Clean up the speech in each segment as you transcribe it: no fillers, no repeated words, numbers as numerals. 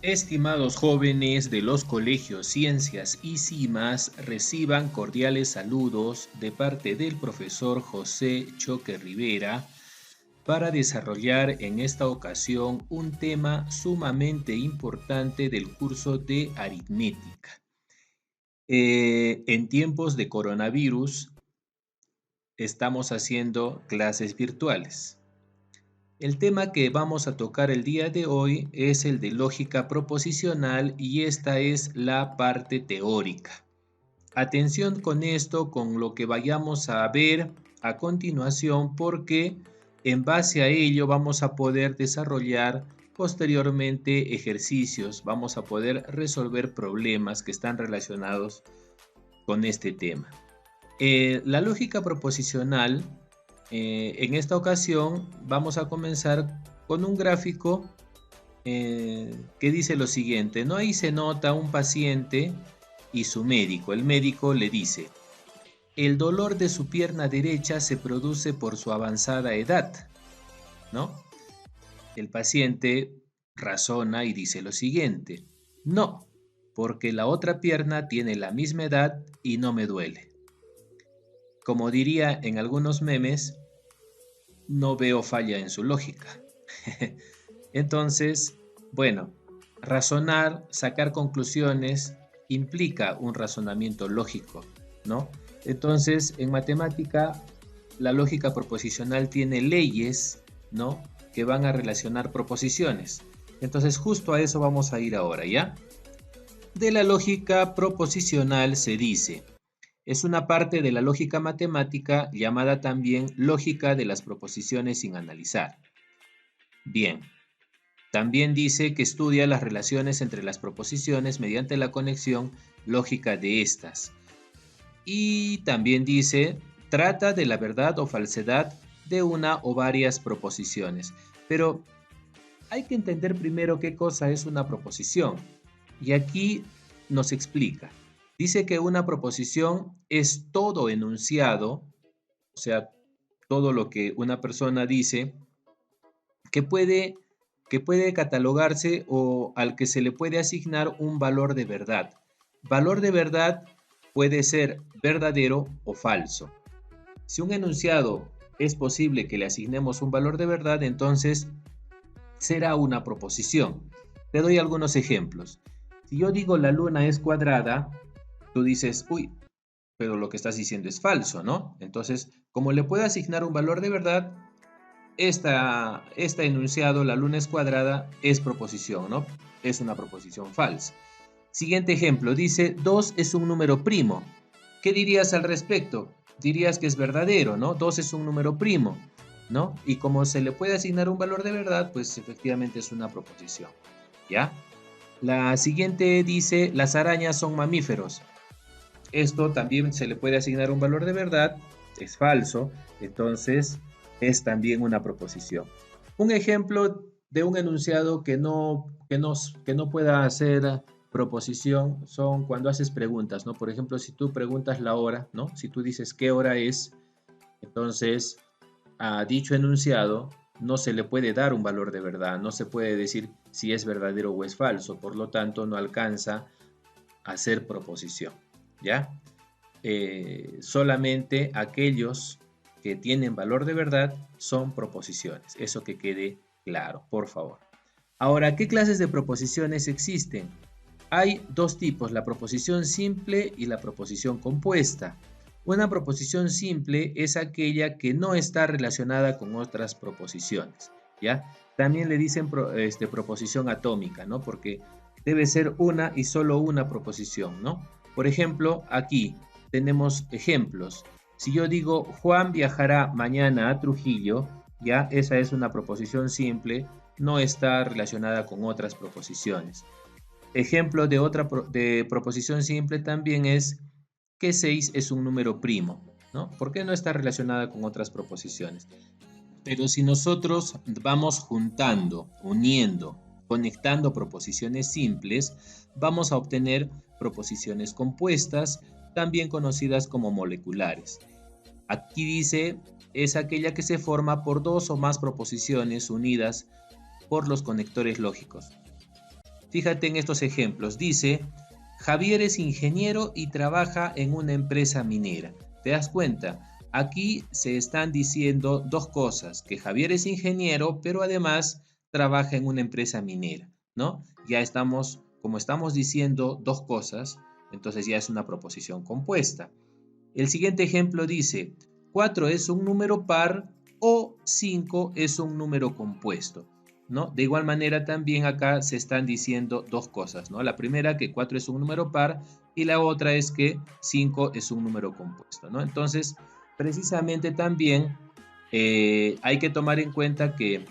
Estimados jóvenes de los colegios Ciencias y CIMAS, reciban cordiales saludos de parte del profesor José Choque Rivera para desarrollar en esta ocasión un tema sumamente importante del curso de aritmética. En tiempos de coronavirus estamos haciendo clases virtuales. El tema que vamos a tocar el día de hoy es el de lógica proposicional y esta es la parte teórica. Atención con esto, con lo que vayamos a ver a continuación, porque en base a ello vamos a poder desarrollar posteriormente ejercicios, vamos a poder resolver problemas que están relacionados con este tema. La lógica proposicional, en esta ocasión vamos a comenzar con un gráfico que dice lo siguiente, ¿no? Ahí se nota un paciente y su médico. El médico le dice, el dolor de su pierna derecha se produce por su avanzada edad, ¿no? El paciente razona y dice lo siguiente, no, porque la otra pierna tiene la misma edad y no me duele. Como diría en algunos memes, no veo falla en su lógica. Entonces, bueno, razonar, sacar conclusiones implica un razonamiento lógico, ¿no? Entonces, en matemática, la lógica proposicional tiene leyes, ¿no? Que van a relacionar proposiciones. Entonces, justo a eso vamos a ir ahora, ¿ya? De la lógica proposicional se dice, es una parte de la lógica matemática llamada también lógica de las proposiciones sin analizar. Bien, también dice que estudia las relaciones entre las proposiciones mediante la conexión lógica de estas. Y también dice, trata de la verdad o falsedad de una o varias proposiciones. Pero hay que entender primero qué cosa es una proposición. Y aquí nos explica. Dice que una proposición es todo enunciado, o sea, todo lo que una persona dice, que puede, que puede catalogarse o al que se le puede asignar un valor de verdad. Valor de verdad puede ser verdadero o falso. Si un enunciado es posible que le asignemos un valor de verdad, entonces será una proposición. Te doy algunos ejemplos. Si yo digo la luna es cuadrada, tú dices, uy, pero lo que estás diciendo es falso, ¿no? Entonces, como le puedo asignar un valor de verdad, esta enunciado, la luna es cuadrada, es proposición, ¿no? Es una proposición falsa. Siguiente ejemplo, dice 2 es un número primo. ¿Qué dirías al respecto? Dirías que es verdadero, ¿no? 2 es un número primo, ¿no? Y como se le puede asignar un valor de verdad, pues efectivamente es una proposición, ¿ya? La siguiente dice, las arañas son mamíferos. Esto también se le puede asignar un valor de verdad, es falso, entonces es también una proposición. Un ejemplo de un enunciado que no pueda hacer proposición son cuando haces preguntas, ¿no? Por ejemplo, si tú preguntas la hora, ¿no? Si tú dices qué hora es, entonces a dicho enunciado no se le puede dar un valor de verdad, no se puede decir si es verdadero o es falso, por lo tanto no alcanza a ser proposición, ¿ya? Solamente aquellos que tienen valor de verdad son proposiciones. Eso que quede claro, por favor. Ahora, ¿qué clases de proposiciones existen? Hay dos tipos, la proposición simple y la proposición compuesta. Una proposición simple es aquella que no está relacionada con otras proposiciones, ¿ya? También le dicen proposición atómica, ¿no? Porque debe ser una y solo una proposición, ¿no? Por ejemplo, aquí tenemos ejemplos. Si yo digo Juan viajará mañana a Trujillo, ya esa es una proposición simple, no está relacionada con otras proposiciones. Ejemplo de otra de proposición simple también es que 6 es un número primo, ¿no? ¿Por qué no está relacionada con otras proposiciones? Pero si nosotros vamos juntando, uniendo, conectando proposiciones simples, vamos a obtener proposiciones compuestas, también conocidas como moleculares. Aquí dice, es aquella que se forma por dos o más proposiciones unidas por los conectores lógicos. Fíjate en estos ejemplos. Dice, Javier es ingeniero y trabaja en una empresa minera. ¿Te das cuenta? Aquí se están diciendo dos cosas, que Javier es ingeniero, pero además trabaja en una empresa minera, ¿no? Ya estamos, como estamos diciendo dos cosas, entonces ya es una proposición compuesta. El siguiente ejemplo dice, 4 es un número par o 5 es un número compuesto, ¿no? De igual manera también acá se están diciendo dos cosas, ¿no? La primera que 4 es un número par y la otra es que 5 es un número compuesto, ¿no? Entonces, precisamente también hay que tomar en cuenta que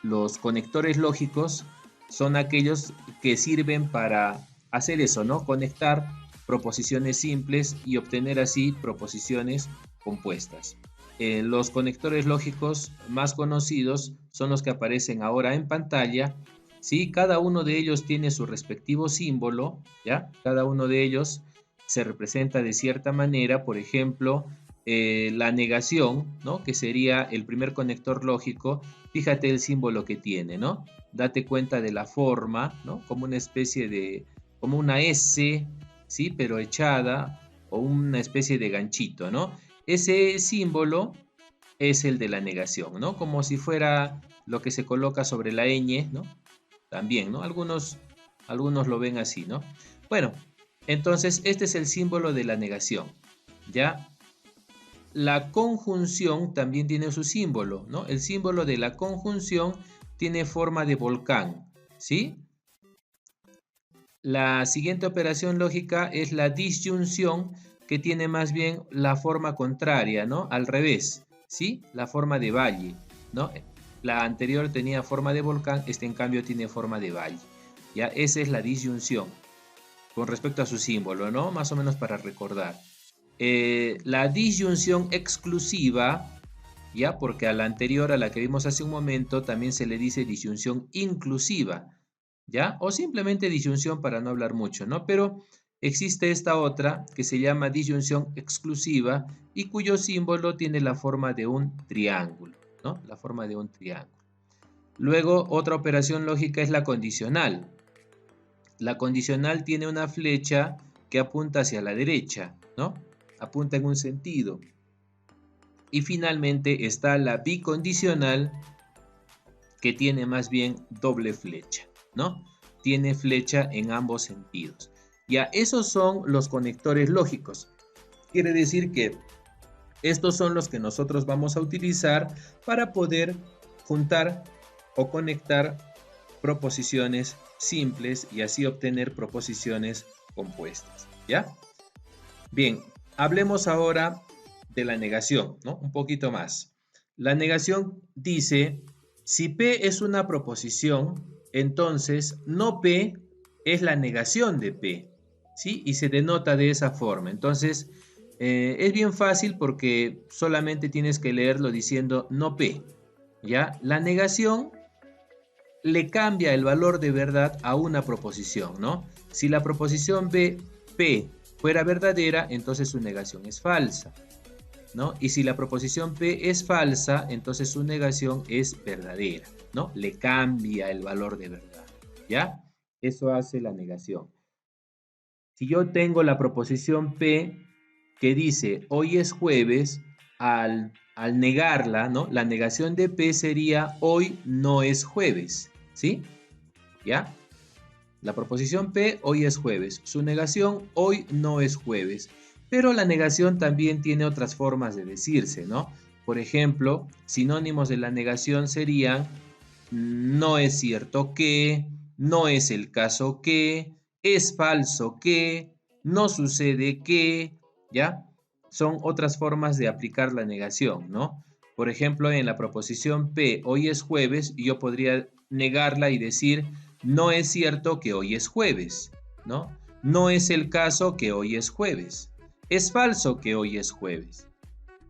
los conectores lógicos son aquellos que sirven para hacer eso, ¿no? Conectar proposiciones simples y obtener así proposiciones compuestas. Los conectores lógicos más conocidos son los que aparecen ahora en pantalla. ¿Sí? Cada uno de ellos tiene su respectivo símbolo, ¿ya? Cada uno de ellos se representa de cierta manera, por ejemplo, la negación, ¿no? Que sería el primer conector lógico. Fíjate el símbolo que tiene, ¿no? Date cuenta de la forma, ¿no? Como una especie de, como una S, ¿sí? Pero echada, o una especie de ganchito, ¿no? Ese símbolo es el de la negación, ¿no? Como si fuera lo que se coloca sobre la ñ, ¿no? También, ¿no? Algunos lo ven así, ¿no? Bueno, entonces este es el símbolo de la negación, ¿ya? La conjunción también tiene su símbolo, ¿no? El símbolo de la conjunción tiene forma de volcán, ¿sí? La siguiente operación lógica es la disyunción, que tiene más bien la forma contraria, ¿no? Al revés, ¿sí? La forma de valle, ¿no? La anterior tenía forma de volcán, este en cambio tiene forma de valle, ¿ya? Esa es la disyunción con respecto a su símbolo, ¿no? Más o menos para recordar. La disyunción exclusiva, ¿ya? Porque a la anterior, a la que vimos hace un momento, también se le dice disyunción inclusiva, ¿ya? O simplemente disyunción para no hablar mucho, ¿no? Pero existe esta otra que se llama disyunción exclusiva y cuyo símbolo tiene la forma de un triángulo, ¿no? La forma de un triángulo. Luego, otra operación lógica es la condicional. La condicional tiene una flecha que apunta hacia la derecha, ¿no? Apunta en un sentido. Y finalmente está la bicondicional, que tiene más bien doble flecha, ¿no? Tiene flecha en ambos sentidos. Ya, esos son los conectores lógicos. Quiere decir que estos son los que nosotros vamos a utilizar para poder juntar o conectar proposiciones simples y así obtener proposiciones compuestas, ¿ya? Bien, hablemos ahora de la negación, ¿no? Un poquito más. La negación dice, si P es una proposición, entonces no P es la negación de P, ¿sí? Y se denota de esa forma. Entonces, es bien fácil porque solamente tienes que leerlo diciendo no P, ¿ya? La negación le cambia el valor de verdad a una proposición, ¿no? Si la proposición P fuera verdadera, entonces su negación es falsa, ¿no? Y si la proposición P es falsa, entonces su negación es verdadera, ¿no? Le cambia el valor de verdad, ¿ya? Eso hace la negación. Si yo tengo la proposición P que dice hoy es jueves, al negarla, ¿no? La negación de P sería hoy no es jueves, ¿sí? ¿Ya? La proposición P hoy es jueves, su negación hoy no es jueves, pero la negación también tiene otras formas de decirse, ¿no? Por ejemplo, sinónimos de la negación serían no es cierto que, no es el caso que, es falso que, no sucede que, ¿ya? Son otras formas de aplicar la negación, ¿no? Por ejemplo, en la proposición P, hoy es jueves, yo podría negarla y decir, no es cierto que hoy es jueves, ¿no? No es el caso que hoy es jueves. Es falso que hoy es jueves.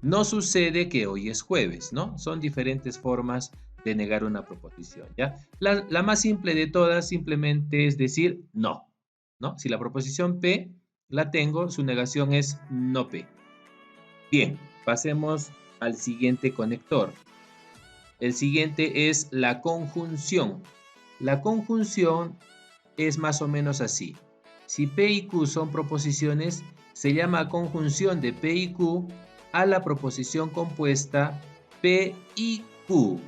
No sucede que hoy es jueves, ¿no? Son diferentes formas de negar una proposición, ¿ya? La más simple de todas simplemente es decir no, ¿no? Si la proposición P la tengo, su negación es no P. Bien, pasemos al siguiente conector. El siguiente es la conjunción. La conjunción es más o menos así. Si P y Q son proposiciones, se llama conjunción de P y Q a la proposición compuesta P y Q.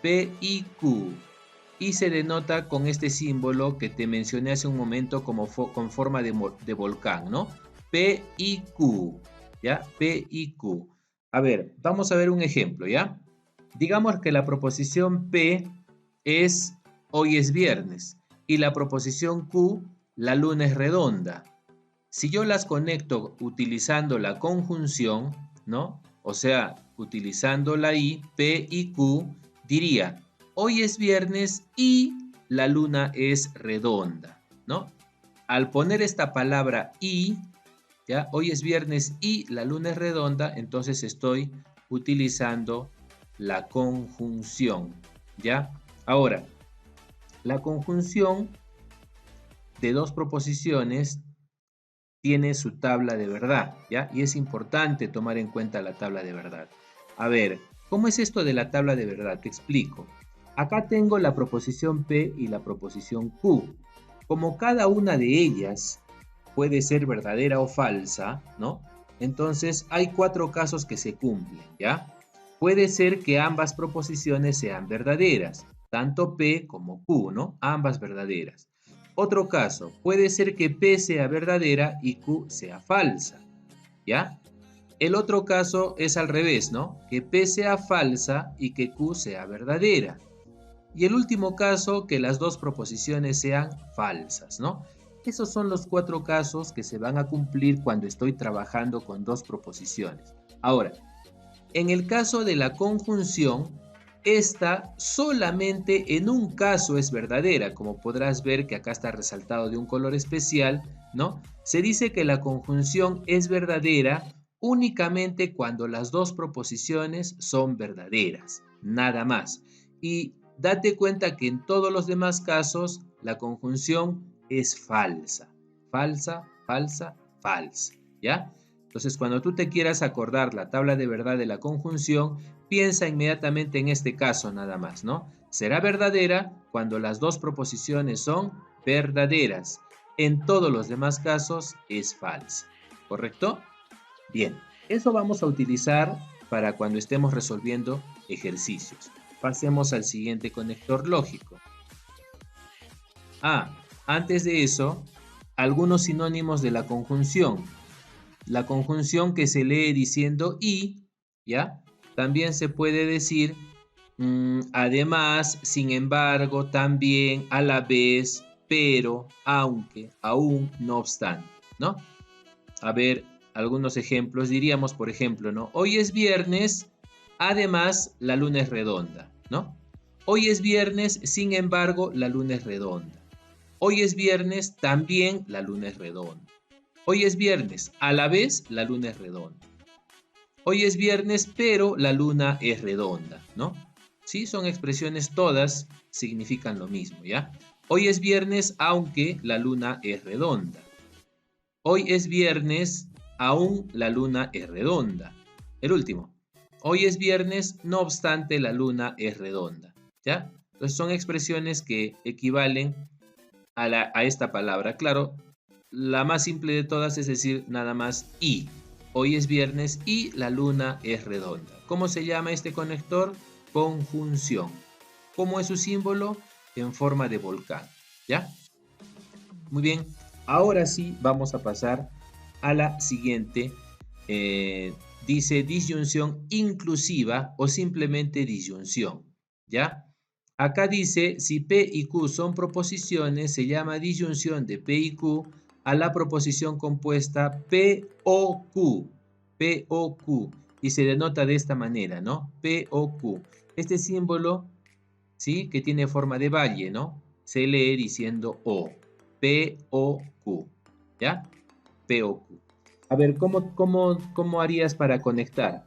P y Q. Y se denota con este símbolo que te mencioné hace un momento como con forma de volcán, ¿no? P y Q, ¿ya? P y Q. A ver, vamos a ver un ejemplo, ¿ya? Digamos que la proposición P es hoy es viernes y la proposición Q, la luna es redonda. Si yo las conecto utilizando la conjunción, ¿no? O sea, utilizando la I, P y Q, diría, hoy es viernes y la luna es redonda, ¿no? Al poner esta palabra y, ¿ya? Hoy es viernes y la luna es redonda, entonces estoy utilizando la conjunción, ¿ya? Ahora, la conjunción de dos proposiciones tiene su tabla de verdad, ¿ya? Y es importante tomar en cuenta la tabla de verdad. A ver, ¿cómo es esto de la tabla de verdad? Te explico. Acá tengo la proposición P y la proposición Q. Como cada una de ellas puede ser verdadera o falsa, ¿no? Entonces hay 4 casos que se cumplen, ¿ya? Puede ser que ambas proposiciones sean verdaderas, tanto P como Q, ¿no? Ambas verdaderas. Otro caso, puede ser que P sea verdadera y Q sea falsa, ¿ya? El otro caso es al revés, ¿no? Que P sea falsa y que Q sea verdadera. Y el último caso, que las dos proposiciones sean falsas, ¿no? Esos son los 4 casos que se van a cumplir cuando estoy trabajando con dos proposiciones. Ahora, en el caso de la conjunción, esta solamente en un caso es verdadera, como podrás ver que acá está resaltado de un color especial, ¿no? Se dice que la conjunción es verdadera únicamente cuando las dos proposiciones son verdaderas, nada más. Y date cuenta que en todos los demás casos la conjunción es falsa, falsa, falsa, falsa, ¿ya? Entonces, cuando tú te quieras acordar la tabla de verdad de la conjunción, piensa inmediatamente en este caso nada más, ¿no? Será verdadera cuando las dos proposiciones son verdaderas. En todos los demás casos es falsa, ¿correcto? Bien, eso vamos a utilizar para cuando estemos resolviendo ejercicios. Pasemos al siguiente conector lógico. Antes de eso, algunos sinónimos de la conjunción. La conjunción que se lee diciendo y, ¿ya? También se puede decir además, sin embargo, también, a la vez, pero, aunque, aún, no obstante, ¿no? A ver, algunos ejemplos, diríamos, por ejemplo, ¿no? Hoy es viernes, además, la luna es redonda, ¿no? Hoy es viernes, sin embargo, la luna es redonda. Hoy es viernes, también la luna es redonda. Hoy es viernes, a la vez la luna es redonda. Hoy es viernes, pero la luna es redonda, ¿no? Sí, son expresiones todas, significan lo mismo, ¿ya? Hoy es viernes, aunque la luna es redonda. Hoy es viernes, aún la luna es redonda. El último. Hoy es viernes, no obstante la luna es redonda, ¿ya? Entonces son expresiones que equivalen a esta palabra. Claro, la más simple de todas es decir nada más y. Hoy es viernes y la luna es redonda. ¿Cómo se llama este conector? Conjunción. ¿Cómo es su símbolo? En forma de volcán. ¿Ya? Muy bien. Ahora sí vamos a pasar a la siguiente. Dice disyunción inclusiva o simplemente disyunción. ¿Ya? Acá dice, si P y Q son proposiciones, se llama disyunción de P y Q a la proposición compuesta P o Q. P o Q. Y se denota de esta manera, ¿no? P o Q. Este símbolo, ¿sí? Que tiene forma de valle, ¿no? Se lee diciendo O. P o Q. ¿Ya? P o Q. A ver, ¿cómo harías para conectar?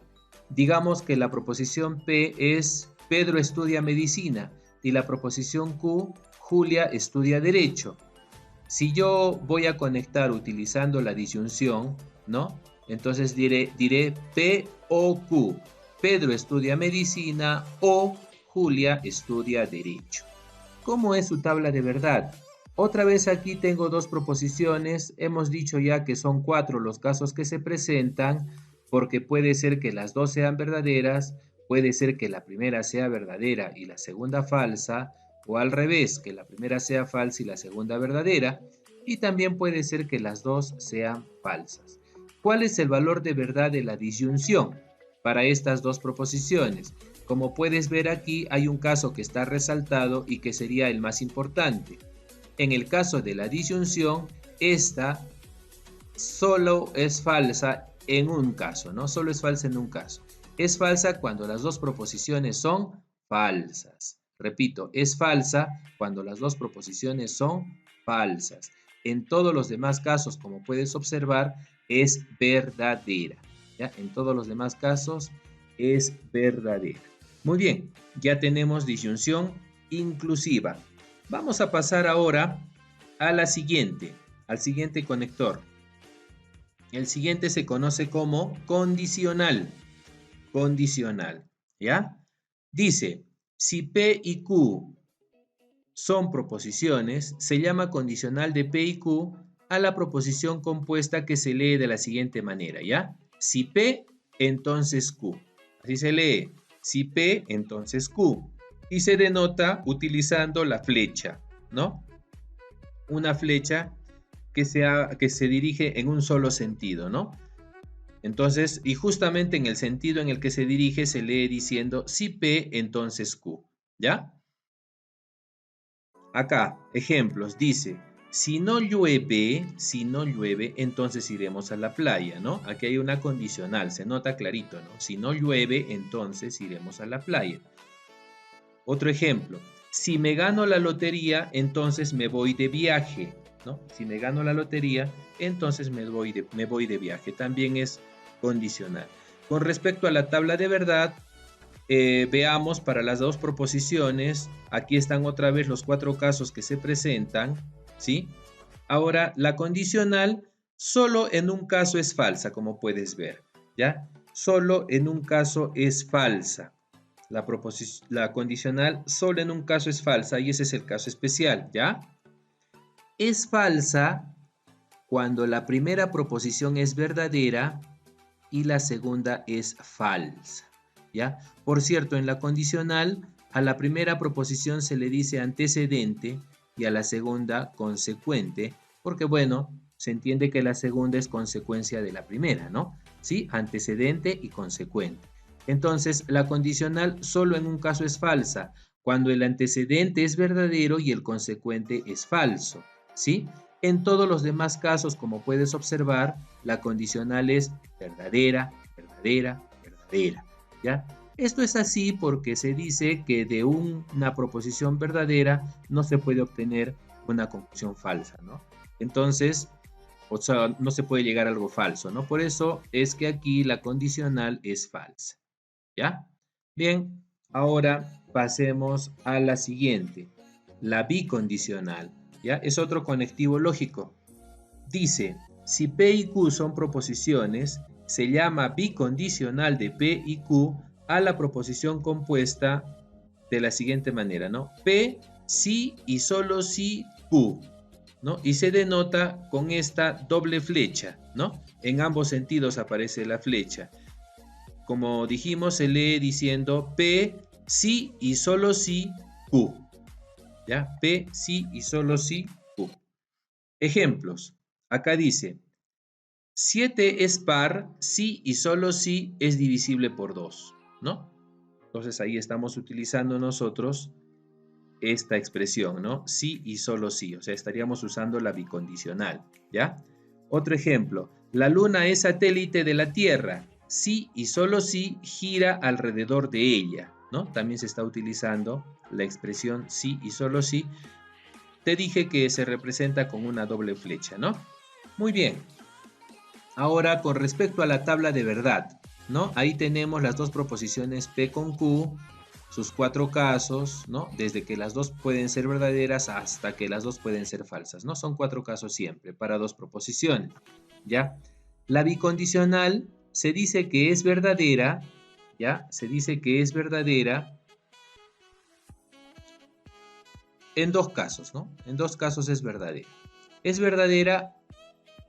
Digamos que la proposición P es Pedro estudia medicina y la proposición Q, Julia estudia derecho. Si yo voy a conectar utilizando la disyunción, ¿no? Entonces diré P o Q. Pedro estudia medicina o Julia estudia derecho. ¿Cómo es su tabla de verdad? Otra vez aquí tengo dos proposiciones. Hemos dicho ya que son 4 los casos que se presentan, porque puede ser que las dos sean verdaderas, puede ser que la primera sea verdadera y la segunda falsa, o al revés, que la primera sea falsa y la segunda verdadera, y también puede ser que las dos sean falsas. ¿Cuál es el valor de verdad de la disyunción para estas dos proposiciones? Como puedes ver aquí, hay un caso que está resaltado y que sería el más importante. En el caso de la disyunción, esta solo es falsa en un caso, ¿no? Solo es falsa en un caso. Es falsa cuando las dos proposiciones son falsas. Repito, es falsa cuando las dos proposiciones son falsas. En todos los demás casos, como puedes observar, es verdadera. ¿Ya? En todos los demás casos es verdadera. Muy bien, ya tenemos disyunción inclusiva. Vamos a pasar ahora a la siguiente, al siguiente conector. El siguiente se conoce como condicional. Condicional, ¿ya? Dice, si P y Q son proposiciones, se llama condicional de P y Q a la proposición compuesta que se lee de la siguiente manera, ¿ya? Si P, entonces Q. Así se lee. Si P, entonces Q. Y se denota utilizando la flecha, ¿no? Una flecha que se dirige en un solo sentido, ¿no? Entonces, y justamente en el sentido en el que se dirige se lee diciendo si P, entonces Q, ¿ya? Acá, ejemplos, dice, si no llueve, entonces iremos a la playa, ¿no? Aquí hay una condicional, se nota clarito, ¿no? Si no llueve, entonces iremos a la playa. Otro ejemplo, si me gano la lotería, entonces me voy de viaje, ¿no? Si me gano la lotería, entonces me voy de viaje. También es condicional. Con respecto a la tabla de verdad, veamos para las dos proposiciones. Aquí están otra vez los 4 casos que se presentan, ¿sí? Ahora, la condicional solo en un caso es falsa, como puedes ver, ¿ya? Solo en un caso es falsa. La condicional solo en un caso es falsa y ese es el caso especial, ¿ya? Es falsa cuando la primera proposición es verdadera y la segunda es falsa, ¿ya? Por cierto, en la condicional a la primera proposición se le dice antecedente y a la segunda consecuente, porque bueno, se entiende que la segunda es consecuencia de la primera, ¿no? ¿Sí? Antecedente y consecuente. Entonces, la condicional solo en un caso es falsa, cuando el antecedente es verdadero y el consecuente es falso, ¿sí? En todos los demás casos, como puedes observar, la condicional es verdadera, verdadera, verdadera, ¿ya? Esto es así porque se dice que de una proposición verdadera no se puede obtener una conclusión falsa, ¿no? Entonces, o sea, no se puede llegar a algo falso, ¿no? Por eso es que aquí la condicional es falsa, ¿ya? Bien, ahora pasemos a la siguiente, la bicondicional, ¿ya? Es otro conectivo lógico. Dice, si P y Q son proposiciones, se llama bicondicional de P y Q a la proposición compuesta de la siguiente manera, ¿no? P, sí y solo sí Q, ¿no? Y se denota con esta doble flecha, ¿no? En ambos sentidos aparece la flecha. Como dijimos, se lee diciendo P, sí y solo sí Q, ¿ya? P, sí y solo sí Q. Ejemplos. Acá dice, 7 es par si y solo si es divisible por 2, ¿no? Entonces ahí estamos utilizando nosotros esta expresión, ¿no? Si y solo si, o sea, estaríamos usando la bicondicional, ¿ya? Otro ejemplo, la luna es satélite de la Tierra, si y solo si gira alrededor de ella, ¿no? También se está utilizando la expresión si y solo si. Te dije que se representa con una doble flecha, ¿no? Muy bien. Ahora, con respecto a la tabla de verdad, ¿no? Ahí tenemos las dos proposiciones P con Q, sus 4 casos, ¿no? Desde que las dos pueden ser verdaderas hasta que las dos pueden ser falsas, ¿no? Son 4 casos siempre para dos proposiciones, ¿ya? La bicondicional se dice que es verdadera, ¿ya? Se dice que es verdadera en dos casos, ¿no? En dos casos es verdadera. Es verdadera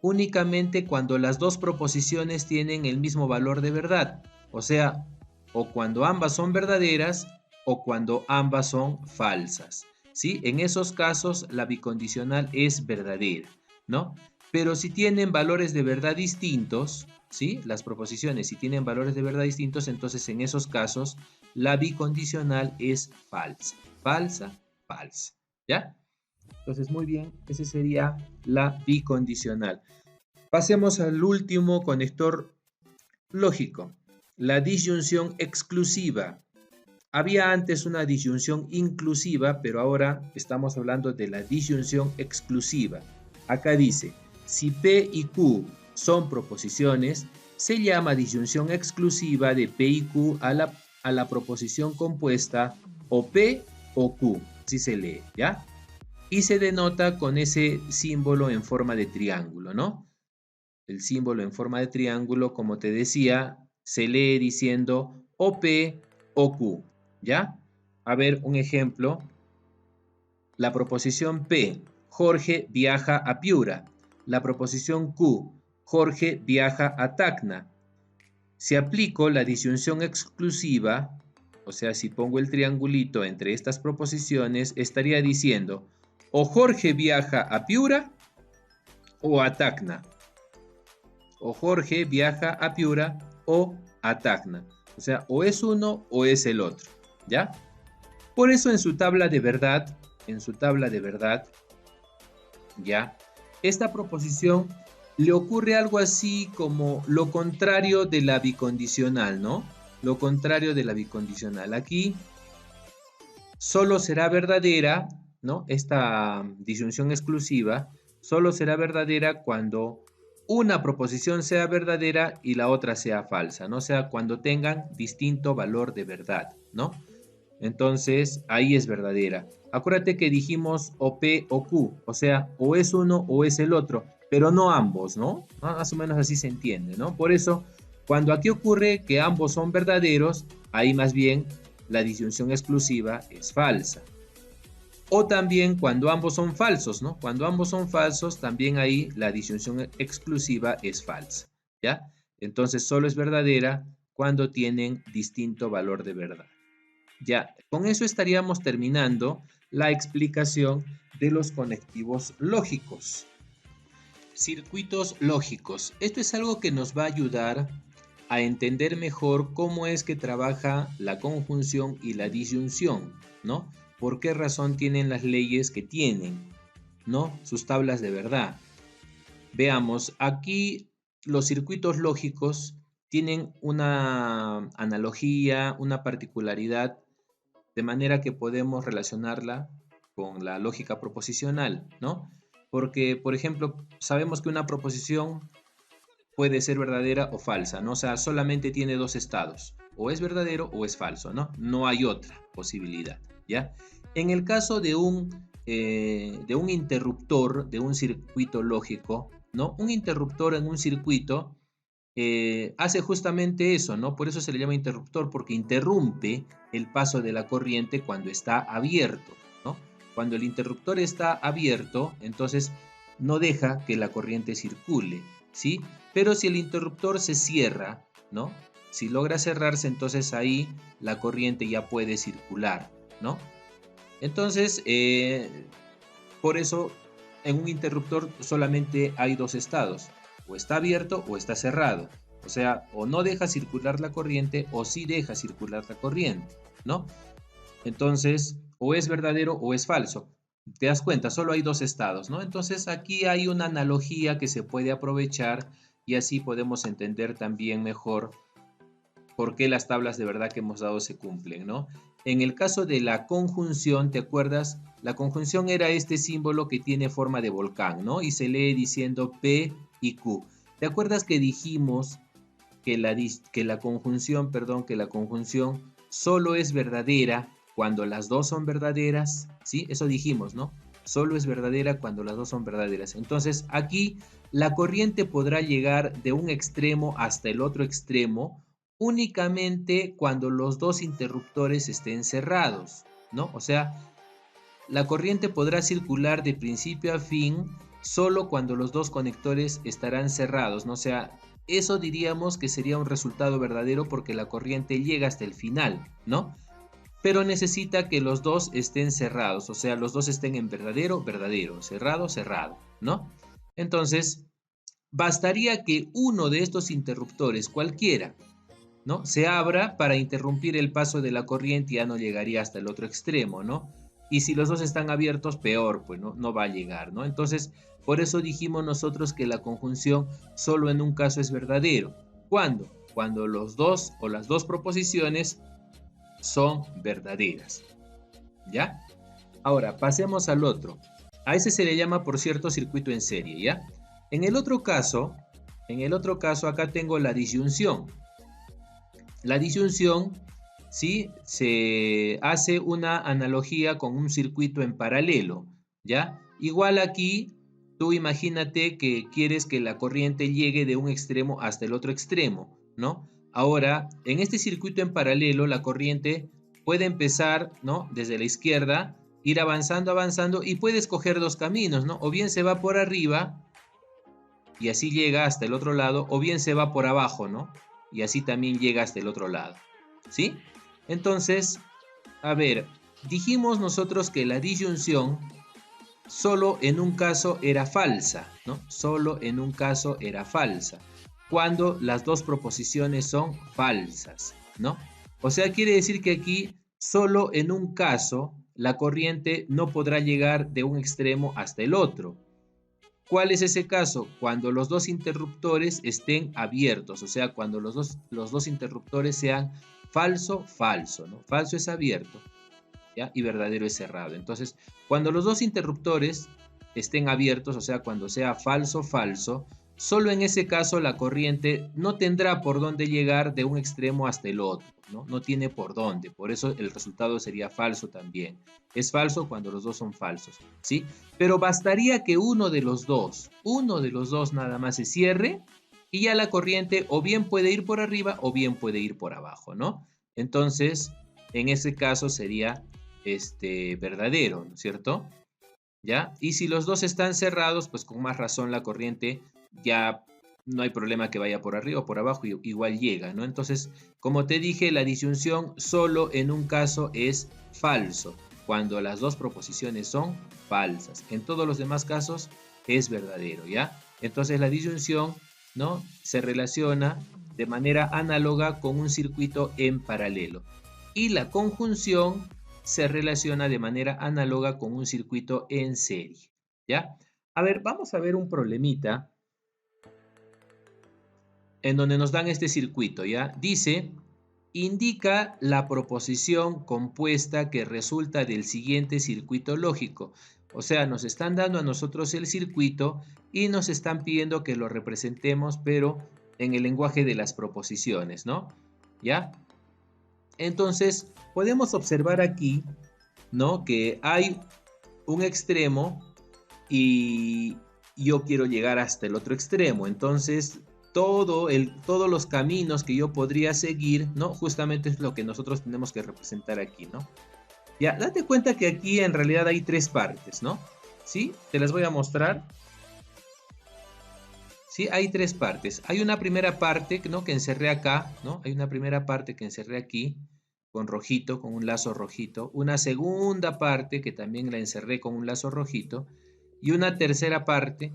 únicamente cuando las dos proposiciones tienen el mismo valor de verdad, o sea, o cuando ambas son verdaderas o cuando ambas son falsas, ¿sí? En esos casos la bicondicional es verdadera, ¿no? Pero si tienen valores de verdad distintos, ¿sí? Las proposiciones si tienen valores de verdad distintos, entonces en esos casos la bicondicional es falsa, falsa, falsa, ¿ya? Entonces, muy bien, ese sería la bicondicional. Pasemos al último conector lógico, la disyunción exclusiva. Había antes una disyunción inclusiva, pero ahora estamos hablando de la disyunción exclusiva. Acá dice, si P y Q son proposiciones, se llama disyunción exclusiva de P y Q a la proposición compuesta o P o Q, así se lee, ¿ya? Y se denota con ese símbolo en forma de triángulo, ¿no? El símbolo en forma de triángulo, como te decía, se lee diciendo o P o Q, ¿ya? A ver, un ejemplo. La proposición P, Jorge viaja a Piura. La proposición Q, Jorge viaja a Tacna. Si aplico la disyunción exclusiva, o sea, si pongo el triangulito entre estas proposiciones, estaría diciendo o Jorge viaja a Piura o a Tacna. O Jorge viaja a Piura o a Tacna. O sea, o es uno o es el otro, ¿ya? Por eso en su tabla de verdad, ¿ya? Esta proposición le ocurre algo así como lo contrario de la bicondicional, ¿no? Lo contrario de la bicondicional. Aquí solo será verdadera, ¿no? Esta disyunción exclusiva solo será verdadera cuando una proposición sea verdadera y la otra sea falsa, ¿no? O sea, cuando tengan distinto valor de verdad, ¿no? Entonces, ahí es verdadera. Acuérdate que dijimos o P o Q, o sea, o es uno o es el otro, pero no ambos, ¿no? Más o menos así se entiende, ¿no? Por eso, cuando aquí ocurre que ambos son verdaderos, ahí más bien la disyunción exclusiva es falsa. O también cuando ambos son falsos, ¿no? Cuando ambos son falsos, también ahí la disyunción exclusiva es falsa, ¿ya? Entonces, solo es verdadera cuando tienen distinto valor de verdad. Ya, con eso estaríamos terminando la explicación de los conectivos lógicos. Circuitos lógicos. Esto es algo que nos va a ayudar a entender mejor cómo es que trabaja la conjunción y la disyunción, ¿no? ¿Por qué razón tienen las leyes que tienen, ¿no? Sus tablas de verdad. Veamos, aquí los circuitos lógicos tienen una analogía, una particularidad de manera que podemos relacionarla con la lógica proposicional, ¿no? Porque, por ejemplo, sabemos que una proposición puede ser verdadera o falsa, ¿no? O sea, solamente tiene dos estados, o es verdadero o es falso, ¿no? No hay otra posibilidad, ¿ya? En el caso de un interruptor, de un circuito lógico, ¿no? Un interruptor en un circuito hace justamente eso, ¿no? Por eso se le llama interruptor, porque interrumpe el paso de la corriente cuando está abierto, ¿no? Cuando el interruptor está abierto, entonces no deja que la corriente circule, ¿sí? Pero si el interruptor se cierra, ¿no? Si logra cerrarse, entonces ahí la corriente ya puede circular, ¿no? Entonces, por eso en un interruptor solamente hay dos estados, o está abierto o está cerrado. O sea, o no deja circular la corriente o sí deja circular la corriente, ¿no? Entonces, o es verdadero o es falso. Te das cuenta, solo hay dos estados, ¿no? Entonces aquí hay una analogía que se puede aprovechar y así podemos entender también mejor por qué las tablas de verdad que hemos dado se cumplen, ¿no? En el caso de la conjunción, ¿te acuerdas? La conjunción era este símbolo que tiene forma de volcán, ¿no? Y se lee diciendo P y Q. ¿Te acuerdas que dijimos que la conjunción solo es verdadera cuando las dos son verdaderas? ¿Sí? Eso dijimos, ¿no? Solo es verdadera cuando las dos son verdaderas. Entonces, aquí la corriente podrá llegar de un extremo hasta el otro extremo únicamente cuando los dos interruptores estén cerrados, ¿no? O sea, la corriente podrá circular de principio a fin solo cuando los dos conectores estarán cerrados, ¿no? O sea, eso diríamos que sería un resultado verdadero porque la corriente llega hasta el final, ¿no? Pero necesita que los dos estén cerrados, o sea, los dos estén en verdadero, verdadero, cerrado, cerrado, ¿no? Entonces, bastaría que uno de estos interruptores, cualquiera, ¿no?, se abra para interrumpir el paso de la corriente y ya no llegaría hasta el otro extremo, ¿no? Y si los dos están abiertos, peor, pues no va a llegar, ¿no? Entonces, por eso dijimos nosotros que la conjunción solo en un caso es verdadero. ¿Cuándo? Cuando los dos o las dos proposiciones son verdaderas, ¿ya? Ahora, pasemos al otro. A ese se le llama, por cierto, circuito en serie, ¿ya? En el otro caso acá tengo la disyunción. La disyunción, ¿sí?, se hace una analogía con un circuito en paralelo, ¿ya? Igual aquí, tú imagínate que quieres que la corriente llegue de un extremo hasta el otro extremo, ¿no? Ahora, en este circuito en paralelo, la corriente puede empezar, ¿no?, desde la izquierda, ir avanzando, avanzando, y puede escoger dos caminos, ¿no? O bien se va por arriba y así llega hasta el otro lado, o bien se va por abajo, ¿no? Y así también llega hasta el otro lado, ¿sí? Entonces, a ver, dijimos nosotros que la disyunción solo en un caso era falsa, ¿no? Solo en un caso era falsa, cuando las dos proposiciones son falsas, ¿no? O sea, quiere decir que aquí solo en un caso la corriente no podrá llegar de un extremo hasta el otro. ¿Cuál es ese caso? Cuando los dos interruptores estén abiertos, o sea, cuando los dos interruptores sean falso, falso, ¿no? Falso es abierto, ¿ya? Y verdadero es cerrado. Entonces, cuando los dos interruptores estén abiertos, o sea, cuando sea falso, falso, solo en ese caso la corriente no tendrá por dónde llegar de un extremo hasta el otro, ¿no? No tiene por dónde, por eso el resultado sería falso también. Es falso cuando los dos son falsos, ¿sí? Pero bastaría que uno de los dos nada más se cierre y ya la corriente o bien puede ir por arriba o bien puede ir por abajo, ¿no? Entonces, en ese caso sería verdadero, ¿no es cierto? ¿Ya? Y si los dos están cerrados, pues con más razón la corriente ya no hay problema que vaya por arriba o por abajo, igual llega, ¿no? Entonces, como te dije, la disyunción solo en un caso es falso, cuando las dos proposiciones son falsas. En todos los demás casos es verdadero, ¿ya? Entonces la disyunción, ¿no?, se relaciona de manera análoga con un circuito en paralelo. Y la conjunción se relaciona de manera análoga con un circuito en serie, ¿ya? A ver, vamos a ver un problemita en donde nos dan este circuito, ¿ya? Dice, indica la proposición compuesta que resulta del siguiente circuito lógico. O sea, nos están dando a nosotros el circuito y nos están pidiendo que lo representemos, pero en el lenguaje de las proposiciones, ¿no? ¿Ya? Entonces, podemos observar aquí, ¿no?, que hay un extremo y yo quiero llegar hasta el otro extremo. Entonces, todos los caminos que yo podría seguir, ¿no?, justamente es lo que nosotros tenemos que representar aquí, ¿no? Ya, date cuenta que aquí en realidad hay tres partes, ¿no? ¿Sí? Te las voy a mostrar. Sí, hay tres partes. Hay una primera parte, ¿no?, que encerré acá, ¿no? Hay una primera parte que encerré aquí con rojito, con un lazo rojito. Una segunda parte que también la encerré con un lazo rojito. Y una tercera parte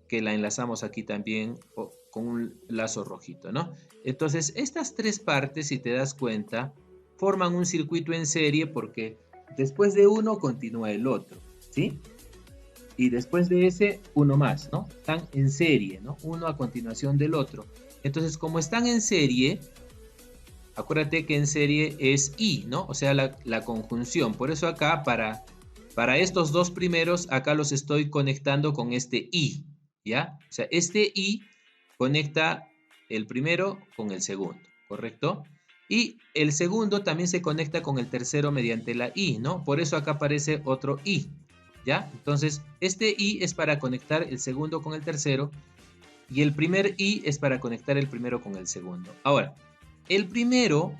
que la enlazamos aquí también con un lazo rojito, ¿no? Entonces, estas tres partes, si te das cuenta, forman un circuito en serie porque después de uno continúa el otro, ¿sí? Y después de ese, uno más, ¿no? Están en serie, ¿no? Uno a continuación del otro. Entonces, como están en serie, acuérdate que en serie es y, ¿no? O sea, la conjunción. Por eso acá, para estos dos primeros, acá los estoy conectando con este y, ¿ya? O sea, este y conecta el primero con el segundo, ¿correcto? Y el segundo también se conecta con el tercero mediante la y, ¿no? Por eso acá aparece otro y, ¿ya? Entonces, este y es para conectar el segundo con el tercero y el primer y es para conectar el primero con el segundo. Ahora, el primero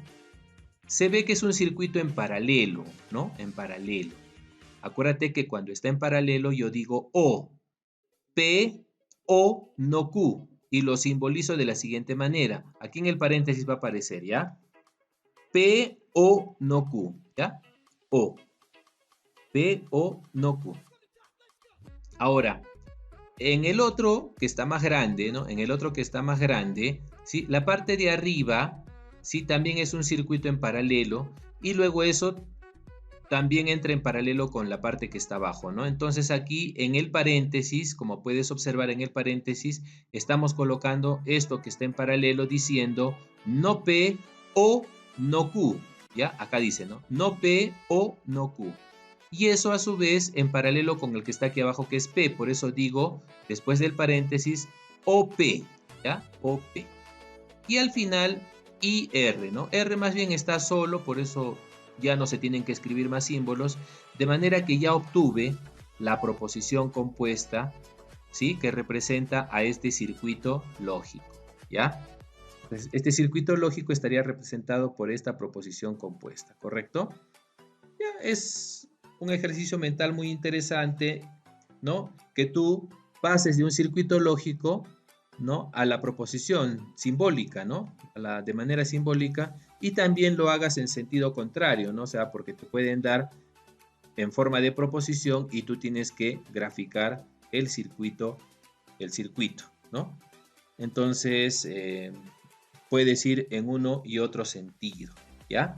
se ve que es un circuito en paralelo, ¿no? En paralelo. Acuérdate que cuando está en paralelo yo digo O, P, O, no Q, y lo simbolizo de la siguiente manera. Aquí en el paréntesis va a aparecer, ¿ya? P, O, no Q, ¿ya? O, P, O, no Q. Ahora, en el otro que está más grande, ¿no? En el otro que está más grande, ¿sí? La parte de arriba, ¿sí? También es un circuito en paralelo y luego eso también entra en paralelo con la parte que está abajo, ¿no? Entonces aquí en el paréntesis, como puedes observar en el paréntesis, estamos colocando esto que está en paralelo diciendo no P o no Q, ¿ya? Acá dice, ¿no? No P o no Q. Y eso a su vez en paralelo con el que está aquí abajo que es P, por eso digo después del paréntesis OP, ¿ya? OP. Y al final IR, ¿no? R más bien está solo, por eso ya no se tienen que escribir más símbolos, de manera que ya obtuve la proposición compuesta, ¿sí? Que representa a este circuito lógico, ¿ya? Entonces, este circuito lógico estaría representado por esta proposición compuesta, ¿correcto? Ya, es un ejercicio mental muy interesante, ¿no? Que tú pases de un circuito lógico, ¿no? A la proposición simbólica, ¿no? De manera simbólica y también lo hagas en sentido contrario, ¿no? O sea, porque te pueden dar en forma de proposición y tú tienes que graficar el circuito, ¿no? Entonces, puedes ir en uno y otro sentido, ¿ya?